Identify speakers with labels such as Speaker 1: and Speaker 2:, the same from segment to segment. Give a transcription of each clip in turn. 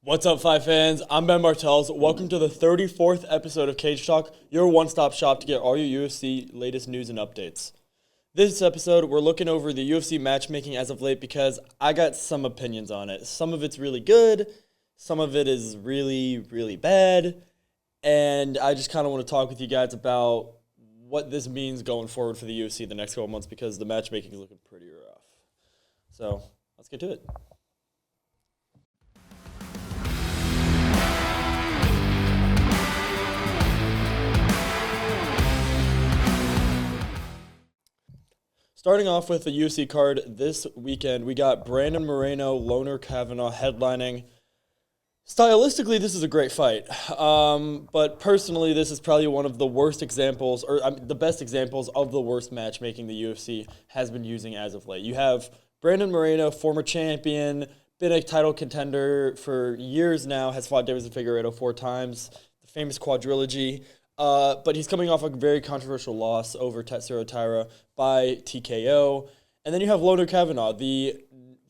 Speaker 1: What's up, Fight fans? I'm Ben Bartels. Welcome to the 34th episode of Cage Talk, your one-stop shop to get all your UFC latest news and updates. This episode, we're looking over the UFC matchmaking as of late because I got some opinions on it. Some of it's really good, some of it is really, really bad, and I just kind of want to talk with you guys about what this means going forward for the UFC the next couple months because the matchmaking is looking pretty rough. So, let's get to it. Starting off with the UFC card this weekend, we got Brandon Moreno, Loner Kavanagh headlining. Stylistically, this is a great fight, but personally, this is probably one of the worst examples, or the best examples of the worst matchmaking the UFC has been using as of late. You have Brandon Moreno, former champion, been a title contender for years now, has fought Davidson Figueiredo 4 times, the famous quadrilogy. But he's coming off a very controversial loss over Tetsuro Taira by TKO. And then you have Loner Kavanagh, the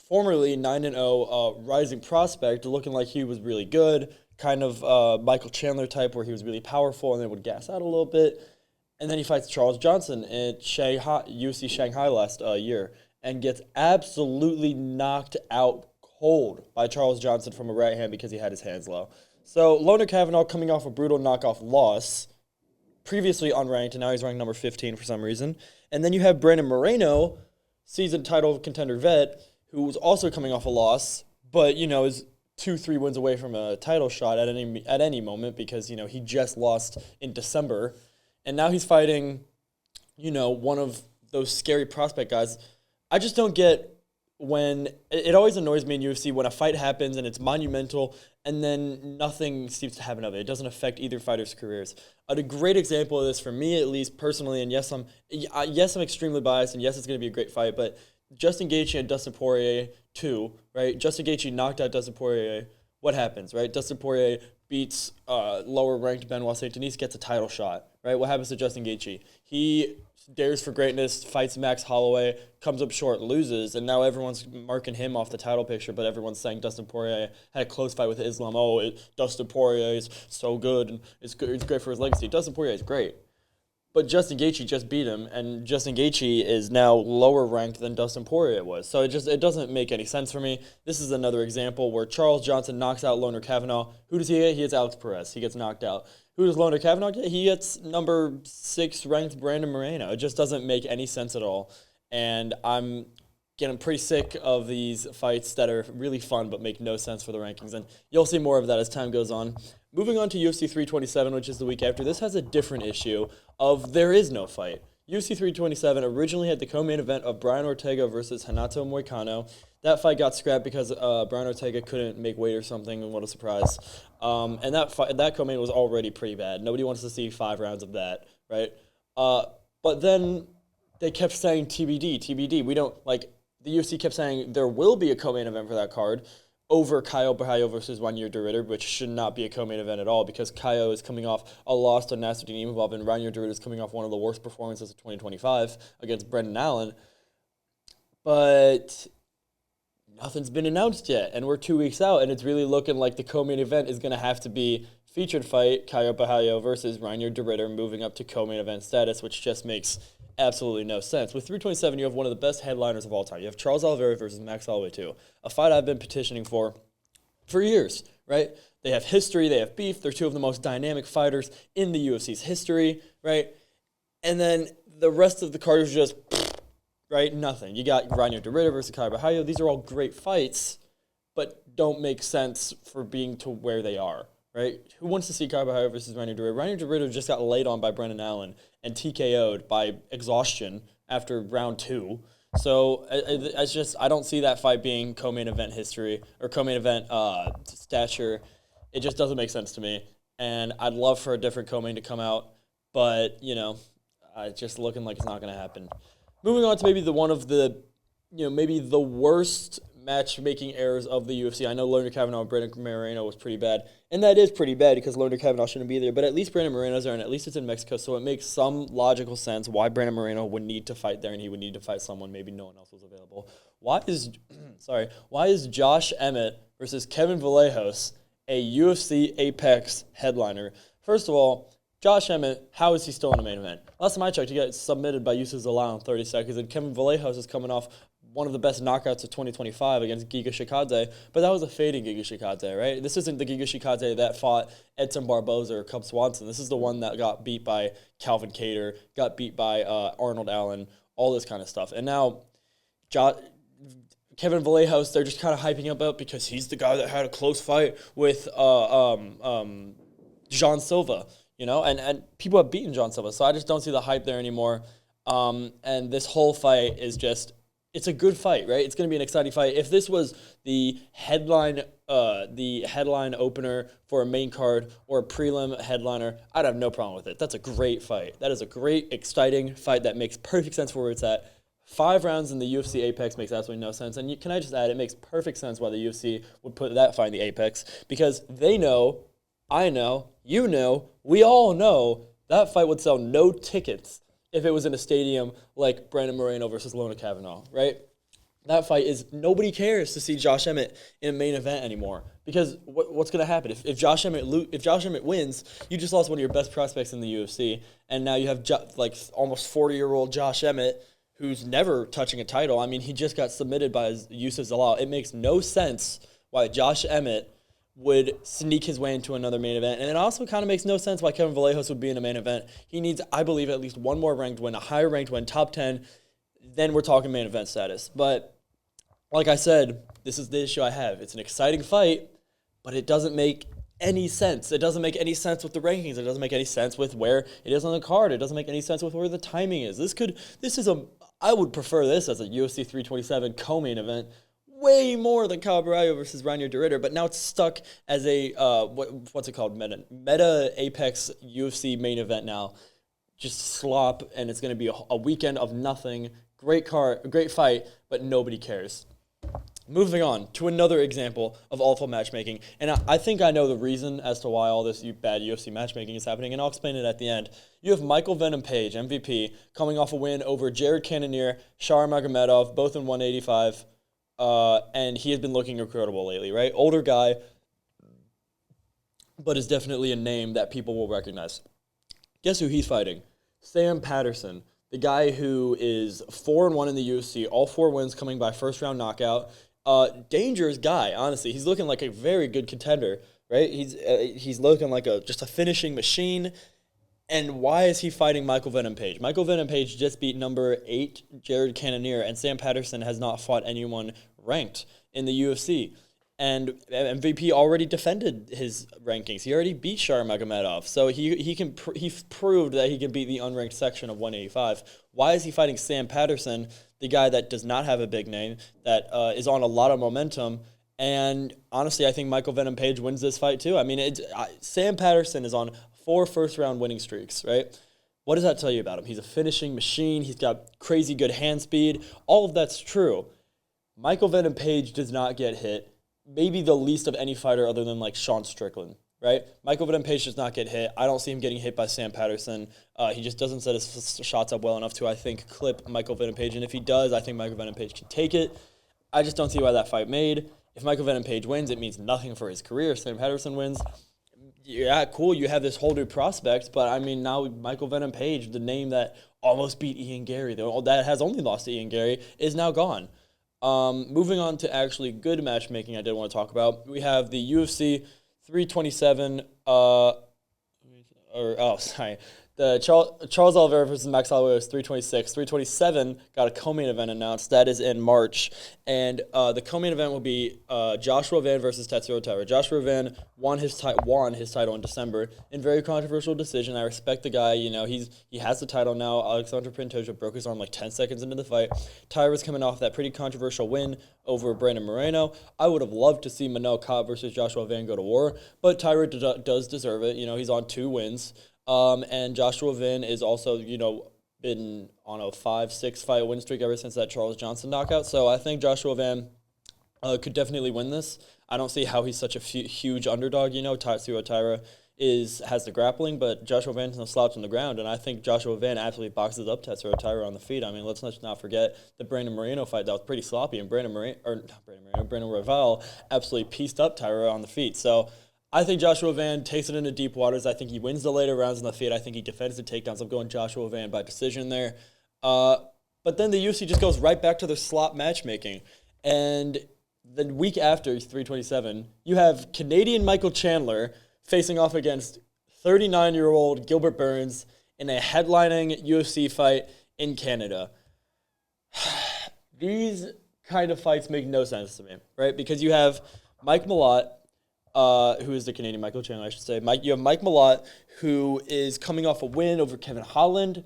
Speaker 1: formerly 9-0 rising prospect, looking like he was really good, kind of Michael Chandler type where he was really powerful and then would gas out a little bit. And then he fights Charles Johnson at UFC Shanghai last year and gets absolutely knocked out cold by Charles Johnson from a right hand because he had his hands low. So Loner Kavanagh coming off a brutal knockoff loss, previously unranked, and now he's ranked number 15 for some reason. And then you have Brandon Moreno, seasoned title contender vet, who was also coming off a loss, but, is 2-3 wins away from a title shot at any moment because, he just lost in December. And now he's fighting, one of those scary prospect guys. I just don't get when it always annoys me in UFC when a fight happens and it's monumental and then nothing seems to happen of it. It doesn't affect either fighter's careers. A great example of this for me, at least personally, and yes, I'm extremely biased, and yes, it's going to be a great fight, but Justin Gaethje and Dustin Poirier 2, right? Justin Gaethje knocked out Dustin Poirier. What happens, right? Dustin Poirier beats lower-ranked Benoit Saint-Denis, gets a title shot, right? What happens to Justin Gaethje? He dares for greatness, fights Max Holloway, comes up short, loses, and now everyone's marking him off the title picture, but everyone's saying Dustin Poirier had a close fight with Islam. Dustin Poirier is so good, and it's great for his legacy. Dustin Poirier is great. But Justin Gaethje just beat him, and Justin Gaethje is now lower ranked than Dustin Poirier was. So it doesn't make any sense for me. This is another example where Charles Johnson knocks out Loner Kavanagh. Who does he get? He gets Alex Perez. He gets knocked out. Who does Loner Kavanagh get? He gets number 6 ranked Brandon Moreno. It just doesn't make any sense at all. And I'm getting pretty sick of these fights that are really fun but make no sense for the rankings. And you'll see more of that as time goes on. Moving on to UFC 327, which is the week after, this has a different issue of there is no fight. UFC 327 originally had the co-main event of Brian Ortega versus Renato Moicano. That fight got scrapped because Brian Ortega couldn't make weight or something, and what a surprise. And that co-main was already pretty bad. Nobody wants to see 5 rounds of that, right? But then they kept saying TBD. We don't, the UFC kept saying there will be a co-main event for that card over Caio Borralho versus Reinier de Ridder, which should not be a co-main event at all because Caio is coming off a loss to Nasruddin Imavov, and Reinier de Ridder is coming off one of the worst performances of 2025 against Brendan Allen. But nothing's been announced yet, and we're 2 weeks out, and it's really looking like the co-main event is going to have to be featured fight Caio Borralho versus Reinier de Ridder moving up to co-main event status, which just makes absolutely no sense. With 327, you have one of the best headliners of all time. You have Charles Oliveira versus Max Holloway 2, a fight I've been petitioning for years, right? They have history, they have beef, they're 2 of the most dynamic fighters in the UFC's history, right? And then the rest of the card is just, right, nothing. You got Reinier de Ridder versus Caio Borralho. These are all great fights, but don't make sense for being to where they are, right? Who wants to see Caio Borralho versus Reinier de Ridder? Reinier de Ridder just got laid on by Brendan Allen and TKO'd by exhaustion after round 2. So I don't see that fight being co-main event history or co-main event stature. It just doesn't make sense to me. And I'd love for a different co-main to come out, but it's just looking like it's not going to happen. Moving on to maybe maybe the worst matchmaking errors of the UFC. I know Loner Kavanagh and Brandon Moreno was pretty bad, and that is pretty bad because Loner Kavanagh shouldn't be there, but at least Brandon Moreno's there, and at least it's in Mexico, so it makes some logical sense why Brandon Moreno would need to fight there, and he would need to fight someone maybe no one else was available. Why is Josh Emmett versus Kevin Vallejos a UFC Apex headliner. First of all, Josh Emmett, how is he still in the main event? Last time I checked, he got submitted by Yusuf Zalal in 30 seconds, and Kevin Vallejos is coming off one of the best knockouts of 2025 against Giga Chikadze, but that was a fading Giga Chikadze, right? This isn't the Giga Chikadze that fought Edson Barboza or Cub Swanson. This is the one that got beat by Calvin Kattar, got beat by Arnold Allen, all this kind of stuff. And now Kevin Vallejos, they're just kind of hyping him up because he's the guy that had a close fight with John Silva, and people have beaten John Silva, so I just don't see the hype there anymore. And this whole fight is just, it's a good fight, right? It's going to be an exciting fight. If this was the headline opener for a main card or a prelim headliner, I'd have no problem with it. That's a great fight. That is a great, exciting fight that makes perfect sense for where it's at. 5 rounds in the UFC Apex makes absolutely no sense. And can I just add, it makes perfect sense why the UFC would put that fight in the Apex, because they know, I know, you know, we all know that fight would sell no tickets if it was in a stadium like Brandon Moreno versus Lona Kavanaugh, right? That fight is, nobody cares to see Josh Emmett in a main event anymore, because what's going to happen if Josh Emmett wins? You just lost one of your best prospects in the UFC, and now you have almost 40-year-old Josh Emmett, who's never touching a title. I mean, he just got submitted by Yusuf Zalal. It makes no sense why Josh Emmett would sneak his way into another main event. And it also kind of makes no sense why Kevin Vallejos would be in a main event. He needs, I believe, at least one more ranked win, a higher ranked win, top 10. Then we're talking main event status. But like I said, this is the issue I have. It's an exciting fight, but it doesn't make any sense. It doesn't make any sense with the rankings. It doesn't make any sense with where it is on the card. It doesn't make any sense with where the timing is. I would prefer this as a UFC 327 co-main event way more than Caballo versus Reinier de Ridder, but now it's stuck as a, what's it called, Meta Apex UFC main event now. Just slop, and it's going to be a weekend of nothing. Great fight, but nobody cares. Moving on to another example of awful matchmaking, and I think I know the reason as to why all this bad UFC matchmaking is happening, and I'll explain it at the end. You have Michael Venom Page, MVP, coming off a win over Jared Cannonier, Shar Magomedov, both in 185, and he has been looking incredible lately, right? Older guy, but is definitely a name that people will recognize. Guess who he's fighting? Sam Patterson, the guy who is 4-1 in the UFC, all 4 wins coming by first-round knockout. Dangerous guy, honestly. He's looking like a very good contender, right? He's looking like just a finishing machine. And why is he fighting Michael Venom Page? Michael Venom Page just beat number 8 Jared Cannonier, and Sam Patterson has not fought anyone ranked in the UFC. And MVP already defended his rankings. He already beat Shar Magomedov, so he proved that he can beat the unranked section of 185. Why is he fighting Sam Patterson, the guy that does not have a big name, that is on a lot of momentum? And honestly, I think Michael Venom Page wins this fight too. I mean, Sam Patterson is on 4 first-round winning streaks, right? What does that tell you about him? He's a finishing machine. He's got crazy good hand speed. All of that's true. Michael Venom Page does not get hit. Maybe the least of any fighter other than like Sean Strickland, right? Michael Venom Page does not get hit. I don't see him getting hit by Sam Patterson. He just doesn't set his shots up well enough to, I think, clip Michael Venom Page. And if he does, I think Michael Venom Page can take it. I just don't see why that fight made. If Michael Venom Page wins, it means nothing for his career. If Sam Patterson wins, yeah, cool, you have this whole new prospect, but I mean, now Michael Venom Page, the name that almost beat Ian Gary, that has only lost to Ian Gary, is now gone. Moving on to actually good matchmaking I did want to talk about. We have the UFC 327, the Charles Oliveira versus Max Holloway was 326. 327 got a co-main event announced. That is in March. And the co-main event will be Joshua Van versus Tatsuro Taira. Joshua Van won his title in December in very controversial decision. I respect the guy. You know, he has the title now. Alexander Pantoja broke his arm like 10 seconds into the fight. Taira's coming off that pretty controversial win over Brandon Moreno. I would have loved to see Manel Kape versus Joshua Van go to war, but Taira does deserve it. You know, he's on 2 wins. And Joshua Van is also, been on a 5-6 fight win streak ever since that Charles Johnson knockout. So I think Joshua Van could definitely win this. I don't see how he's such a huge underdog. Tatsuro Taira has the grappling, but Joshua Van has no slouch on the ground, and I think Joshua Van absolutely boxes up Tatsuro Taira on the feet. I mean, let's not forget the Brandon Moreno fight that was pretty sloppy, and Brandon Royval absolutely pieced up Taira on the feet. So I think Joshua Van takes it into deep waters. I think he wins the later rounds in the fight. I think he defends the takedowns. I'm going Joshua Van by decision there. But then the UFC just goes right back to their slot matchmaking. And the week after 327, you have Canadian Michael Chandler facing off against 39-year-old Gilbert Burns in a headlining UFC fight in Canada. These kind of fights make no sense to me, right? Because you have Mike Malott, who is the Canadian Michael Chandler, I should say. You have Mike Malott, who is coming off a win over Kevin Holland,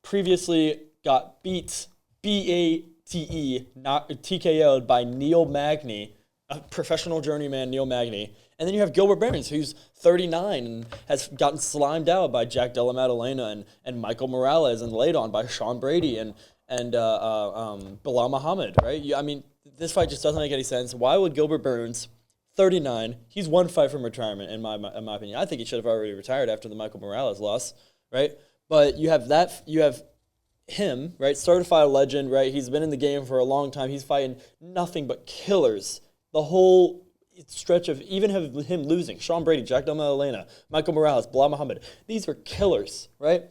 Speaker 1: previously got B-A-T-E, not TKO'd by Neil Magny, a professional journeyman Neil Magny. And then you have Gilbert Burns, who's 39 and has gotten slimed out by Jack Della Maddalena and Michael Morales and laid on by Sean Brady and Bilal Muhammad, right? I mean, this fight just doesn't make any sense. Why would Gilbert Burns, 39, he's one fight from retirement, in my opinion. I think he should have already retired after the Michael Morales loss, right? But you have him, right? Certified legend, right? He's been in the game for a long time. He's fighting nothing but killers. The whole stretch of even him losing, Sean Brady, Jack Della Maddalena, Michael Morales, Bilal Muhammad. These are killers, right?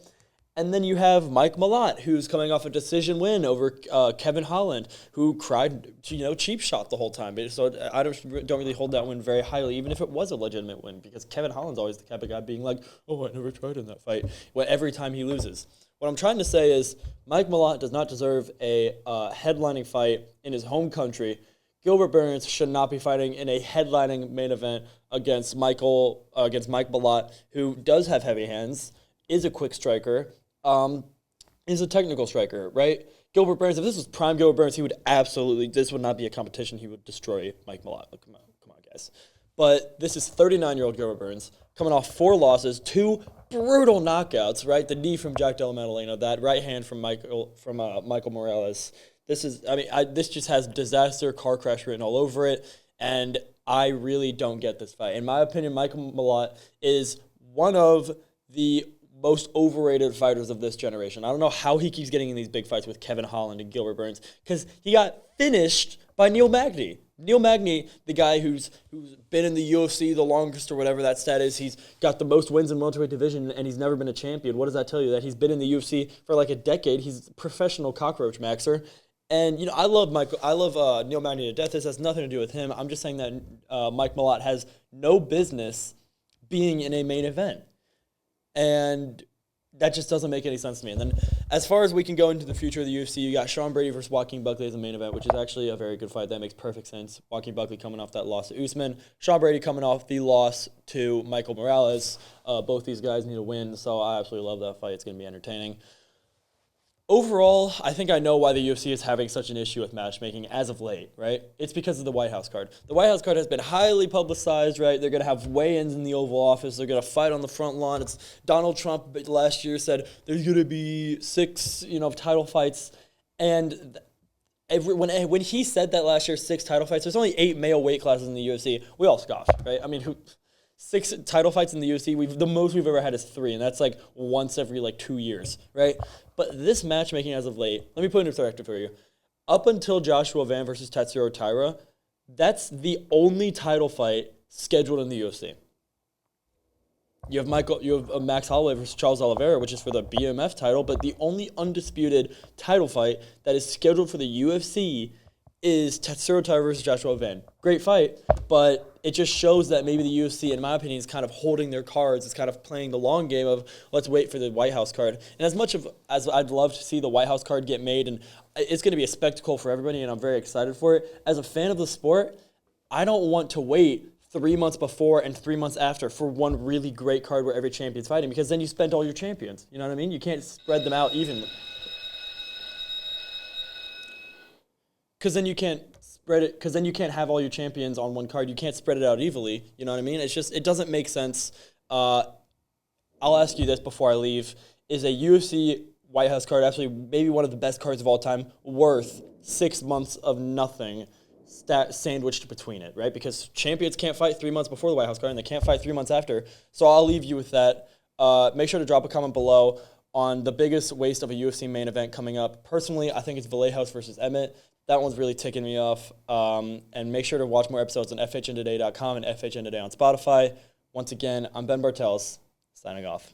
Speaker 1: And then you have Mike Malott, who's coming off a decision win over Kevin Holland, who cried, cheap shot the whole time. So I don't really hold that win very highly, even if it was a legitimate win, because Kevin Holland's always the type of guy being like, oh, I never tried in that fight, every time he loses. What I'm trying to say is Mike Malott does not deserve a headlining fight in his home country. Gilbert Burns should not be fighting in a headlining main event against Mike Malott, who does have heavy hands, is a quick striker, is a technical striker, right? Gilbert Burns, if this was prime Gilbert Burns, this would not be a competition. He would destroy Mike Malott. Come on, guys. But this is 39-year-old Gilbert Burns coming off 4 losses, 2 brutal knockouts, right? The knee from Jack Della Maddalena, that right hand from Michael Morales. This just has disaster, car crash written all over it, and I really don't get this fight. In my opinion, Michael Malott is one of the most overrated fighters of this generation. I don't know how he keeps getting in these big fights with Kevin Holland and Gilbert Burns, because he got finished by Neil Magny. Neil Magny, the guy who's been in the UFC the longest or whatever that stat is, he's got the most wins in welterweight division and he's never been a champion. What does that tell you? That he's been in the UFC for like a decade. He's a professional cockroach maxer. And, I love Neil Magny to death. This has nothing to do with him. I'm just saying that Mike Malott has no business being in a main event. And that just doesn't make any sense to me. And then as far as we can go into the future of the UFC, you got Sean Brady versus Joaquin Buckley as a main event, which is actually a very good fight. That makes perfect sense. Joaquin Buckley coming off that loss to Usman. Sean Brady coming off the loss to Michael Morales. Both these guys need a win, so I absolutely love that fight. It's going to be entertaining. Overall, I think I know why the UFC is having such an issue with matchmaking as of late, right? It's because of the White House card. The White House card has been highly publicized, right? They're going to have weigh-ins in the Oval Office. They're going to fight on the front lawn. It's Donald Trump last year said there's going to be 6, title fights. And when he said that last year, 6 title fights, there's only 8 male weight classes in the UFC. We all scoffed, right? I mean, 6 title fights in the UFC, the most we've ever had is 3, and that's like once every 2 years, right? But this matchmaking as of late, let me put it into perspective for you. Up until Joshua Van versus Tatsuro Taira, that's the only title fight scheduled in the UFC. You have Max Holloway versus Charles Oliveira, which is for the BMF title, but the only undisputed title fight that is scheduled for the UFC is Tatsuro Taira versus Joshua Van. Great fight, but it just shows that maybe the UFC, in my opinion, is kind of holding their cards. It's kind of playing the long game of let's wait for the White House card. And as much as I'd love to see the White House card get made, and it's going to be a spectacle for everybody, and I'm very excited for it, as a fan of the sport, I don't want to wait 3 months before and 3 months after for one really great card where every champion's fighting, because then you spent all your champions. You know what I mean? You can't spread them out evenly. Because then you can't spread it. Because then you can't have all your champions on one card. You can't spread it out evenly. You know what I mean? It doesn't make sense. I'll ask you this before I leave: is a UFC White House card actually maybe one of the best cards of all time worth 6 months of nothing sandwiched between it? Right? Because champions can't fight 3 months before the White House card, and they can't fight 3 months after. So I'll leave you with that. Make sure to drop a comment below on the biggest waste of a UFC main event coming up. Personally, I think it's Vallejos versus Emmett. That one's really ticking me off. And make sure to watch more episodes on FHNtoday.com and FHNtoday on Spotify. Once again, I'm Ben Bartels, signing off.